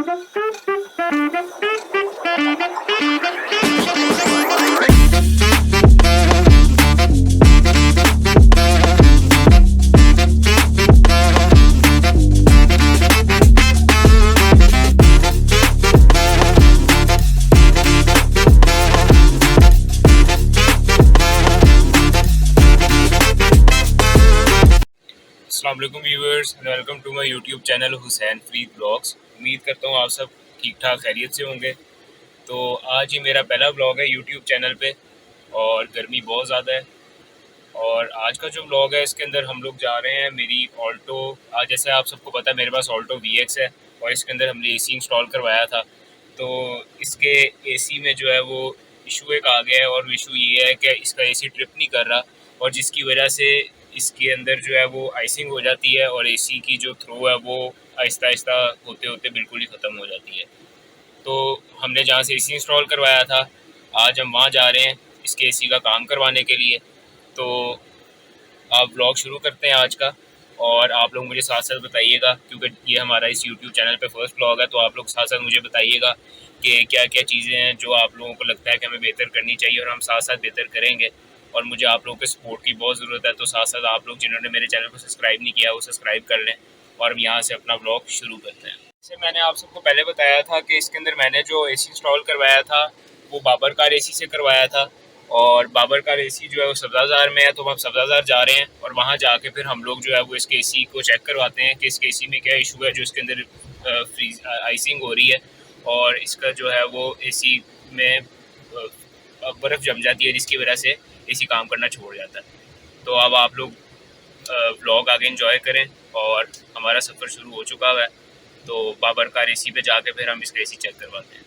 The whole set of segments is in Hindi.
अस्सलाम वालेकुम viewers, welcome to my YouTube channel Hussain Farid blogs. उम्मीद करता हूँ आप सब ठीक ठाक खैरियत से होंगे। तो आज ही मेरा पहला ब्लॉग है यूट्यूब चैनल पे और गर्मी बहुत ज़्यादा है। और आज का जो ब्लॉग है इसके अंदर हम लोग जा रहे हैं मेरी ऑल्टो। आज जैसे आप सबको पता है मेरे पास ऑल्टो VX है और इसके अंदर हमने AC इंस्टॉल करवाया था। तो इसके AC में जो है वो इशू एक आ गया है और इशू ये है कि इसका AC ट्रिप नहीं कर रहा और जिसकी वजह से इसके अंदर जो है वो आइसिंग हो जाती है और AC की जो थ्रो है वो आहिस्ता आहिस्ता होते होते बिल्कुल ही ख़त्म हो जाती है। तो हमने जहाँ से AC इंस्टॉल करवाया था आज हम वहाँ जा रहे हैं इसके AC का काम करवाने के लिए। तो आप व्लॉग शुरू करते हैं आज का और आप लोग मुझे साथ साथ बताइएगा, क्योंकि ये हमारा इस यूट्यूब चैनल पे फर्स्ट व्लॉग है। तो आप लोग साथ साथ मुझे बताइएगा कि क्या क्या चीज़ें हैं जो आप लोगों को लगता है कि हमें बेहतर करनी चाहिए और हम साथ साथ बेहतर करेंगे। और मुझे आप लोगों के सपोर्ट की बहुत ज़रूरत है। तो साथ साथ आप लोग जिन्होंने मेरे चैनल को सब्सक्राइब नहीं किया वो सब्सक्राइब कर लें और हम यहाँ से अपना व्लॉग शुरू करते हैं। जैसे मैंने आप सबको पहले बताया था कि इसके अंदर मैंने जो AC इंस्टॉल करवाया था वो बाबर कार AC से करवाया था और बाबर कार AC जो है वो सब्ज़ाज़ार में है। तो हम सब्ज़ाज़ार जा रहे हैं और वहाँ जाके फिर हम लोग जो है वो इसके AC को चेक करवाते हैं कि इसके AC में क्या इशू है जो इसके अंदर फ्रीज आइसिंग हो रही है और इसका जो है वो AC में बर्फ़ जम जाती है जिसकी वजह से AC काम करना छोड़ जाता है। तो अब आप लोग व्लॉग आगे एंजॉय करें और हमारा सफ़र शुरू हो चुका है। तो बाबर कार AC पे जाके फिर हम इसका AC चेक करवाते हैं।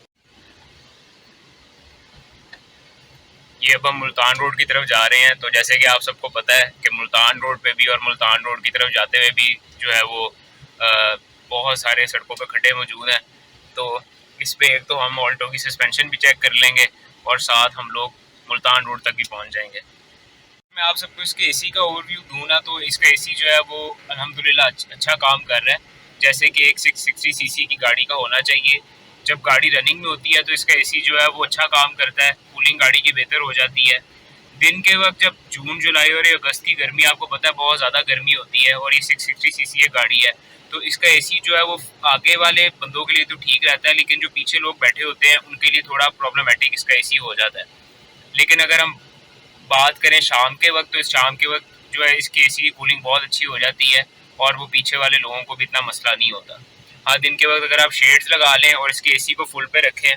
ये अब हम मुल्तान रोड की तरफ जा रहे हैं। तो जैसे कि आप सबको पता है कि मुल्तान रोड पे भी और मुल्तान रोड की तरफ जाते हुए भी जो है वो बहुत सारे सड़कों पे खड्डे मौजूद हैं। तो इस पे एक तो हम ऑल्टो की सस्पेंशन भी चेक कर लेंगे और साथ हम लोग मुल्तान रोड तक भी पहुंच जाएंगे। मैं आप सबको इसके AC का ओवरव्यू दूँ ना, तो इसका AC जो है वो अल्हम्दुलिल्लाह अच्छा काम कर रहा है जैसे कि एक 660 cc की गाड़ी का होना चाहिए। जब गाड़ी रनिंग में होती है तो इसका AC जो है वो अच्छा काम करता है, कूलिंग गाड़ी की बेहतर हो जाती है। दिन के वक्त जब जून जुलाई और अगस्त की गर्मी आपको पता है बहुत ज़्यादा गर्मी होती है और ये 660 cc एक गाड़ी है। तो इसका AC जो है वो आगे वाले बंदों के लिए तो ठीक रहता है, लेकिन जो पीछे लोग बैठे होते हैं उनके लिए थोड़ा प्रॉब्लमेटिक इसका AC हो जाता है। लेकिन अगर हम बात करें शाम के वक्त, तो इस शाम के वक्त जो है इसकी AC की कूलिंग बहुत अच्छी हो जाती है और वो पीछे वाले लोगों को भी इतना मसला नहीं होता। हाँ, दिन के वक्त अगर आप शेड्स लगा लें और इसके AC को फुल पे रखें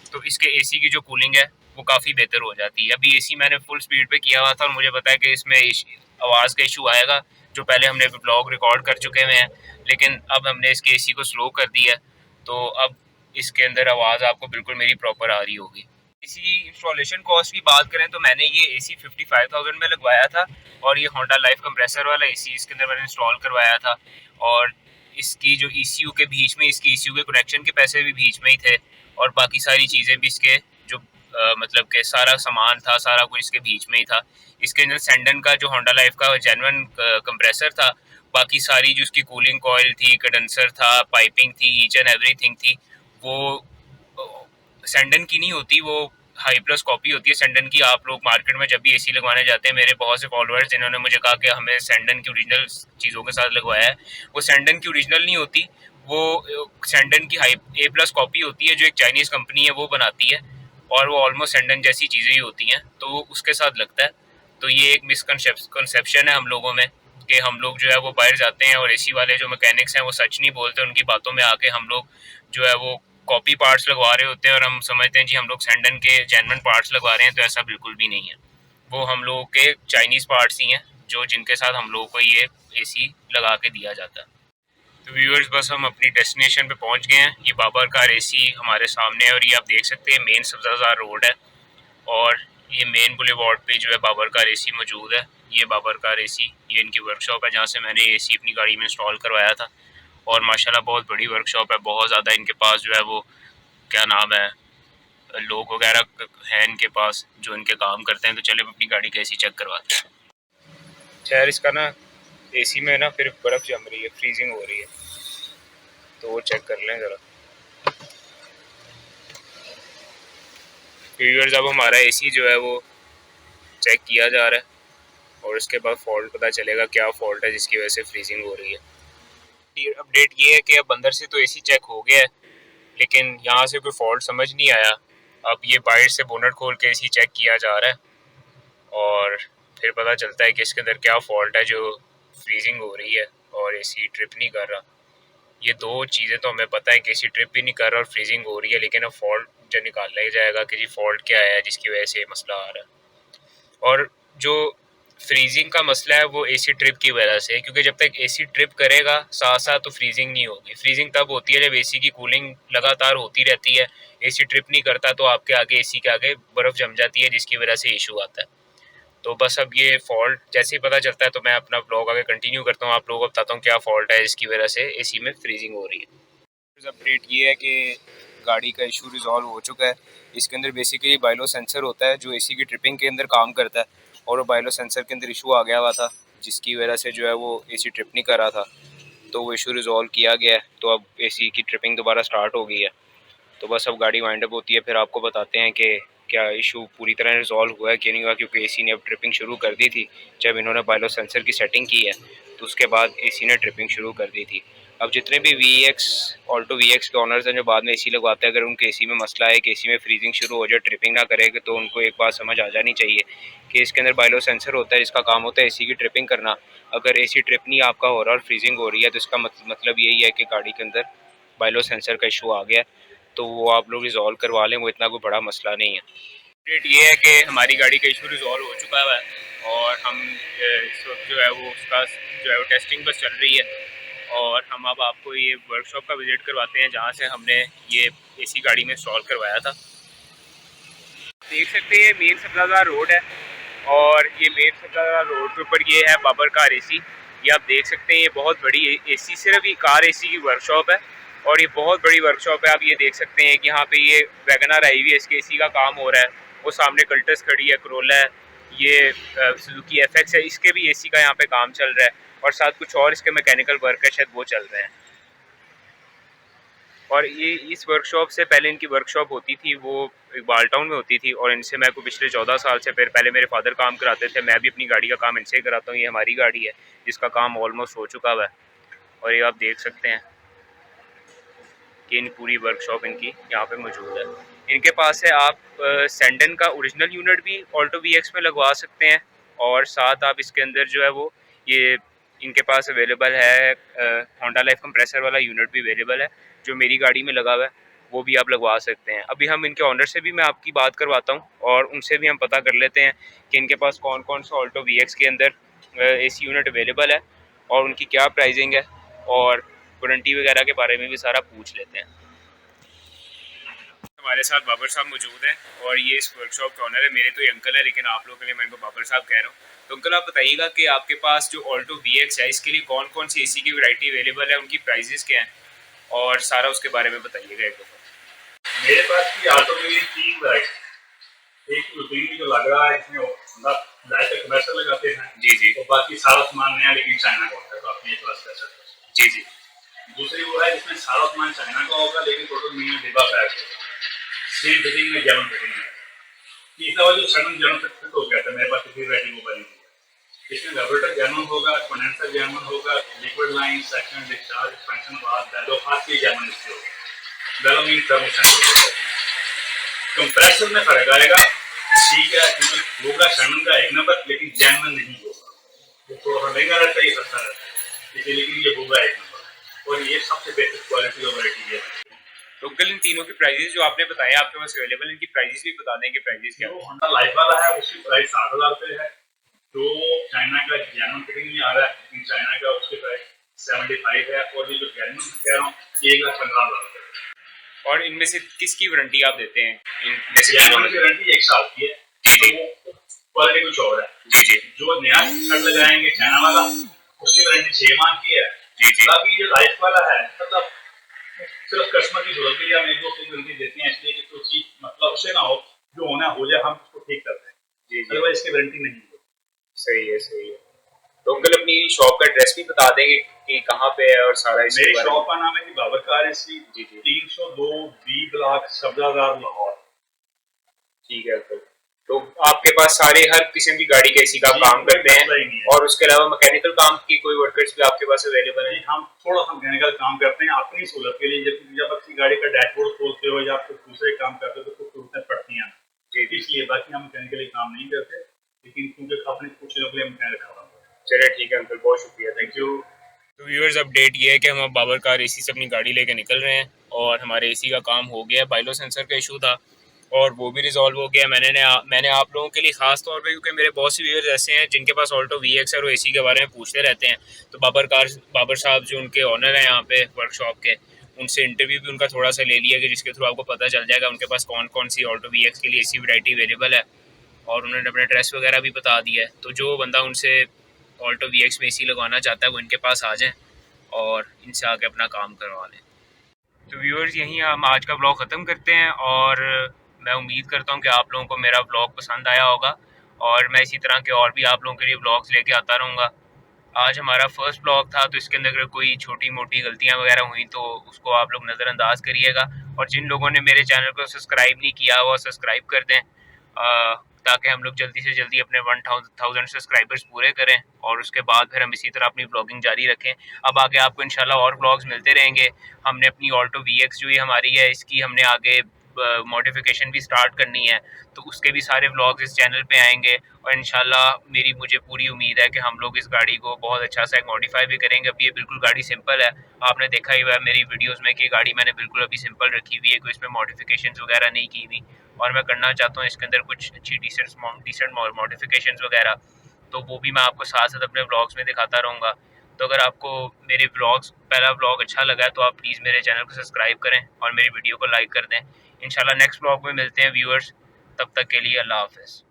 तो इसके AC की जो कूलिंग है वो काफ़ी बेहतर हो जाती है। अभी AC मैंने फुल स्पीड पे किया हुआ था और मुझे पता है कि इसमें आवाज़ का इशू आएगा, जो पहले हमने ब्लॉग रिकॉर्ड कर चुके हुए हैं। लेकिन अब हमने इसके AC को स्लो कर दिया है तो अब इसके अंदर आवाज़ आपको बिल्कुल मेरी प्रॉपर आ रही होगी। इसी इंस्टॉलेशन कॉस्ट की बात करें तो मैंने ये AC 55,000 में लगवाया था और ये होंडा लाइफ कंप्रेसर वाला AC इसके अंदर मैंने इंस्टॉल करवाया था। और इसकी जो ECU के बीच में इसकी ECU के कनेक्शन के पैसे भी बीच में ही थे और बाकी सारी चीज़ें भी इसके जो मतलब के सारा सामान था सारा कुछ इसके बीच में ही था। इसके अंदर सेंडन का जो होंडा लाइफ का जेन्युइन कंप्रेसर था, बाकी सारी जो उसकी कूलिंग कॉयल थी, कंडेंसर था, पाइपिंग थी, ईच एंड एवरीथिंग थी, वो सेंडन की नहीं होती, वो हाई प्लस कॉपी होती है सेंडन की। आप लोग मार्केट में जब भी AC लगवाने जाते हैं, मेरे बहुत से फॉलोअर्स जिन्होंने मुझे कहा कि हमें सेंडन की ओरिजिनल चीज़ों के साथ लगवाया है, वो सेंडन की ओरिजिनल नहीं होती, वो सेंडन की हाई A+ कॉपी होती है जो एक चाइनीज़ कंपनी है वो बनाती है और वो ऑलमोस्ट सेंडन जैसी चीज़ें ही होती हैं, तो वो उसके साथ लगता है। तो ये एक मिसकंसेप्शन है हम लोगों में कि हम लोग जो है वो बाहर जाते हैं और AC वाले जो मैकेनिक्स हैं वो सच नहीं बोलते, उनकी बातों में आके हम लोग जो है वो कॉपी पार्ट्स लगवा रहे होते हैं और हम समझते हैं जी हम लोग सेंडन के जेन्युइन पार्ट्स लगवा रहे हैं। तो ऐसा बिल्कुल भी नहीं है, वो हम लोगों के चाइनीज़ पार्ट्स ही हैं जो जिनके साथ हम लोगों को ये AC लगा के दिया जाता है। तो व्यूअर्स बस हम अपनी डेस्टिनेशन पे पहुंच गए हैं। ये बाबर कार AC हमारे सामने है और ये आप देख सकते हैं मेन सब्ज़ाज़ार रोड है और ये मेन बुलेवार्ड पे जो है बाबर कार AC मौजूद है। ये बाबर कार AC ये इनकी वर्कशॉप है जहाँ से मैंने AC अपनी गाड़ी में इंस्टॉल करवाया था और माशाल्लाह बहुत बड़ी वर्कशॉप है, बहुत ज़्यादा इनके पास जो है वो क्या नाम है लोग वगैरह हैं इनके पास जो इनके काम करते हैं। तो चले अपनी गाड़ी का AC चेक करवाते हैं। खैर इसका ना AC में ना फिर बर्फ़ जम रही है, फ्रीजिंग हो रही है, तो वो चेक कर लें ज़रा। व्यूअर्स अब हमारा एसी जो है वो चेक किया जा रहा है और उसके बाद फॉल्ट पता चलेगा क्या फॉल्ट है जिसकी वजह से फ्रीजिंग हो रही है। अपडेट ये है कि अब अंदर से तो एसी चेक हो गया है लेकिन यहाँ से कोई फॉल्ट समझ नहीं आया। अब ये बाहर से बोनट खोल के एसी चेक किया जा रहा है और फिर पता चलता है कि इसके अंदर क्या फॉल्ट है जो फ्रीजिंग हो रही है और एसी ट्रिप नहीं कर रहा। ये दो चीज़ें तो हमें पता है कि एसी ट्रिप भी नहीं कर रहा और फ्रीजिंग हो रही है, लेकिन अब फॉल्ट जो निकालना ही जाएगा कि जी फॉल्ट क्या है जिसकी वजह से ये मसला आ रहा है। और जो फ्रीजिंग का मसला है वो एसी ट्रिप की वजह से है, क्योंकि जब तक एसी ट्रिप करेगा साथ साथ तो फ्रीजिंग नहीं होगी। फ्रीजिंग तब होती है जब एसी की कूलिंग लगातार होती रहती है, एसी ट्रिप नहीं करता तो आपके आगे एसी के आगे बर्फ़ जम जाती है जिसकी वजह से इशू आता है। तो बस अब ये फॉल्ट जैसे ही पता चलता है तो मैं अपना ब्लॉग आगे कंटिन्यू करता हूँ, आप लोगों को बताता हूँ क्या फॉल्ट है जिसकी वजह से एसी में फ्रीजिंग हो रही है। अपडेट ये है कि गाड़ी का इशू रिजॉल्व हो चुका है। इसके अंदर बेसिकली बाइलो सेंसर होता है जो एसी की ट्रिपिंग के अंदर काम करता है और वो बाइलो सेंसर के अंदर इशू आ गया हुआ था जिसकी वजह से जो है वो एसी ट्रिप नहीं कर रहा था। तो वो इशू रिजॉल्व किया गया है, तो अब एसी की ट्रिपिंग दोबारा स्टार्ट हो गई है। तो बस अब गाड़ी वाइंड अप होती है फिर आपको बताते हैं कि क्या इशू पूरी तरह रिजॉल्व हुआ है कि नहीं हुआ, क्योंकि एसी ने अब ट्रिपिंग शुरू कर दी थी जब इन्होंने बाइलो सेंसर की सेटिंग की है, तो उसके बाद एसी ने ट्रिपिंग शुरू कर दी थी। अब जितने भी ऑल्टो वी के ऑनर्स हैं जो बाद में एसी लगवाते हैं, अगर उनके एसी में मसला है कि एसी में फ्रीजिंग शुरू हो जाए ट्रिपिंग ना करेगा, तो उनको एक बात समझ आ जानी चाहिए कि इसके अंदर बाइलो सेंसर होता है जिसका काम होता है एसी की ट्रिपिंग करना। अगर एसी ट्रिप नहीं आपका हो रहा और फ्रीजिंग हो रही है तो इसका मतलब यही है कि गाड़ी के अंदर बाइलो सेंसर का इशू आ गया है, तो वो आप लोग रिजॉल्व करवा लें, वो इतना कोई बड़ा मसला नहीं है। अपडेट ये है कि हमारी गाड़ी का इशू रिजॉल्व हो चुका है और हम इस वक्त जो है वो उसका जो है वो टेस्टिंग बस चल रही है और हम अब आपको ये वर्कशॉप का विज़िट करवाते हैं जहाँ से हमने ये एसी गाड़ी में इंस्टॉल करवाया था। देख सकते हैं मेन सबलाजार रोड है और ये मेन सबलाजार रोड के ऊपर ये है बाबर कार एसी। ये आप देख सकते हैं ये बहुत बड़ी एसी, सिर्फ ये कार एसी की वर्कशॉप है और ये बहुत बड़ी वर्कशॉप है। आप ये देख सकते हैं कि यहाँ पे ये वैगनर आई हुई है, इसके एसी का काम हो रहा है। वो सामने कल्टस खड़ी है, करोला है, ये सुजुकी एफएक्स है, इसके भी एसी का यहाँ पे काम चल रहा है और साथ कुछ और इसके मैकेनिकल वर्क है शायद वो चल रहे हैं। और ये इस वर्कशॉप से पहले इनकी वर्कशॉप होती थी वो इकबाल टाउन में होती थी और इनसे मैं को पिछले 14 साल से फिर पहले मेरे फादर काम कराते थे, मैं भी अपनी गाड़ी का काम इनसे ही कराता हूँ। ये हमारी गाड़ी है जिसका काम ऑलमोस्ट हो चुका हुआ है और ये आप देख सकते हैं कि इन पूरी वर्कशॉप इनकी यहाँ पे मौजूद है। इनके पास है आप सैंडन का ओरिजिनल यूनिट भी ऑल्टो वी में लगवा सकते हैं और साथ आप इसके अंदर जो है वो ये इनके पास अवेलेबल है होंडा लाइफ कंप्रेसर वाला यूनिट भी अवेलेबल है जो मेरी गाड़ी में लगा हुआ है, वो भी आप लगवा सकते हैं। अभी हम इनके ऑनर से भी मैं आपकी बात करवाता हूँ और उनसे भी हम पता कर लेते हैं कि इनके पास कौन कौन सा ऑल्टो वी के अंदर एसी यूनिट अवेलेबल है और उनकी क्या प्राइसिंग है और वारंटी वगैरह के बारे में भी सारा पूछ लेते हैं। हमारे साथ बाबर साहब मौजूद हैं और ये इस वर्कशॉप के ऑनर है। मेरे तो ये अंकल है लेकिन आप लोगों के लिए मैं इनको बाबर साहब कह रहा हूँ। तो अंकल आप बताइएगा कि आपके पास जो ऑल्टो वी है इसके लिए कौन कौन सी एसी की वैरायटी अवेलेबल है, उनकी प्राइजेस क्या हैं और सारा उसके बारे में बताइएगा एक दफ़ा। मेरे पास की ऑल्टो की 3 वैरायटी, एक रूटीन जो लग रहा है इसमें लाइट कमर्शियल लगाते हैं जी जी, और बाकी सारा सामान नया लेकिन चाइना का होता है, तो आप ये प्लस कर सकते हैं। जी जी, दूसरी वो है जिसमें सारा सामान चाइना का होगा लेकिन टोटल में डिब्बा पैक होगा, सेम फिटिंग में जर्मन फिटिंग में। तीसरा वो जो सडन जर्मन फिट हो गया था मेरे पास किसी वैरायटी मोबाइल में, इसमें रेगुलेटर जर्मन होगा, कंडेंसर जर्मन होगा, liquid line section discharge expansion valve Balor हाथ की जर्मन इससे होगा। Balor mean thermo sensor. Compressor में फर्क आएगा, ठीक है, क्योंकि होगा शनन का एक नंबर लेकिन जैनवन नहीं होगा, वो थोड़ा सा महंगा रहता है, ये सस्ता रहता है इसे, लेकिन ये होगा एक नंबर और ये सबसे बेहतर क्वालिटी और वैरायटी है। तो अंकल इन तीनों की प्राइजेस जो आपने बताए आपके पास अवेलेबल, इनकी प्राइजेस भी बता देंगे प्राइजेस क्या? जो होंडा लाइफ वाला है उसकी प्राइस 7,000 रुपये है, जो चाइना का जैनवन फिटिंग में आ रहा है लेकिन चाइना का उसकी प्राइस 75 है और ये जो जैनवन कह रहा हूँ 1,15,000 रुपये। और इनमें से किसकी वारंटी आप देते हैं? इनमें से जैनवन की वारंटी 1 साल की है। जी जी, तो क्वालिटी कुछ और है। जी जी, जो नया शर्ट लगाएंगे चाइना वाला उसकी वारंटी 6 माह की है। जी जी, बाकी जो लाइफ वाला है मतलब सिर्फ कस्टमर की जरूरत के लिए हम एक दो तीन वारंटी देते हैं, इसलिए कि कोई चीज मतलब उससे ना हो, जो होना हो जाए हम उसको ठीक करते हैं, जी जी, अदरवाइज इसकी वारंटी नहीं है। सही है सही है। तो अंकल अपनी शॉप का एड्रेस भी बता देंगे कि कहाँ पे है और सारा इसके मेरी बारे में। शॉप का नाम है जी बाबर कार एसी, जी जी, 302 बी ब्लॉक सब्जादार लाहौर। ठीक है अंकल। तो आपके पास सारे हर किस्म की गाड़ी के एसी का जी, काम कोई करते हैं, मसला ही नहीं है। और उसके अलावा मैकेनिकल काम की कोई वर्कर्स भी आपके पास अवेलेबल जी, हैं? हम थोड़ा-सा मैकेनिकल काम करते हैं अपनी सहूलत के लिए, जब जब अपनी गाड़ी का डैशबोर्ड खोलते हो या फिर दूसरे काम करते हो तो कुछ ज़रूरतें पड़ती हैं, जी जी। इसलिए बाकी हम मैकेनिकली काम नहीं करते, लेकिन क्योंकि अपने कुछ लोगों के लिए मैकेनिक रखा हुआ है। चलिए ठीक है अंकल, बहुत शुक्रिया, थैंक थैंक यू। यू। तो व्यूअर्स, अपडेट ये है कि हम अब बाबर कार एसी से अपनी गाड़ी लेके निकल रहे हैं, और हमारे एसी का काम हो गया है। बाइलो सेंसर का इशू था और वो भी रिजॉल्व हो गया। मैंने आप लोगों के लिए ख़ास तौर पे, क्योंकि मेरे बहुत से व्यूअर्स ऐसे हैं जिनके पास ऑल्टो वीएक्स और एसी के बारे में पूछते रहते हैं, तो बाबर साहब जो उनके ऑनर हैं यहाँ पे वर्कशॉप के, उनसे इंटरव्यू भी उनका थोड़ा सा ले लिया, कि जिसके थ्रू आपको पता चल जाएगा उनके पास कौन कौन सी ऑल्टो वीएक्स के लिए एसी वैरायटी अवेलेबल है, और उन्होंने अपना एड्रेस वगैरह भी बता दिया है। तो जो बंदा उनसे ऑल्टो वीएक्स में एसी लगवाना चाहता है वो इनके पास आ जाए और इनसे आके अपना काम करवा लें। तो व्यूअर्स, यहीं हम आज का ब्लॉग ख़त्म करते हैं, और मैं उम्मीद करता हूँ कि आप लोगों को मेरा ब्लॉग पसंद आया होगा, और मैं इसी तरह के और भी आप लोगों के लिए ब्लॉग्स लेके आता रहूँगा। आज हमारा फर्स्ट ब्लॉग था, तो इसके अंदर अगर कोई छोटी मोटी गलतियाँ वगैरह हुई तो उसको आप लोग नज़रअंदाज करिएगा, और जिन लोगों ने मेरे चैनल को सब्सक्राइब नहीं किया वो सब्सक्राइब कर दें, ताकि हम लोग जल्दी से जल्दी अपने 1000 सब्सक्राइबर्स पूरे करें, और उसके बाद फिर हम इसी तरह अपनी ब्लॉगिंग जारी रखें। अब आगे आपको इंशाल्लाह और ब्लॉग्स मिलते रहेंगे। हमने अपनी ऑल्टो वीएक्स जो ये हमारी है, इसकी हमने आगे मॉडिफिकेशन भी स्टार्ट करनी है, तो उसके भी सारे व्लॉग्स इस चैनल पे आएंगे, और इंशाल्लाह मुझे पूरी उम्मीद है कि हम लोग इस गाड़ी को बहुत अच्छा सा मॉडिफाई भी करेंगे। अभी ये बिल्कुल गाड़ी सिंपल है, आपने देखा ही हुआ है मेरी वीडियोस में कि गाड़ी मैंने बिल्कुल अभी सिंपल रखी हुई है, कोई इसमें मॉडिफिकेशन वगैरह नहीं की हुई, और मैं करना चाहता हूँ इसके अंदर कुछ अच्छी डिसेंट मॉडिफिकेशन वगैरह, तो वो भी मैं आपको साथ साथ अपने व्लॉग्स में दिखाता रहूँगा। तो अगर आपको मेरे व्लॉग्स पहला व्लॉग अच्छा लगा है तो आप प्लीज़ मेरे चैनल को सब्सक्राइब करें और मेरी वीडियो को लाइक कर दें। इंशाल्लाह नेक्स्ट व्लॉग में मिलते हैं व्यूअर्स, तब तक के लिए अल्लाह हाफ़िज़।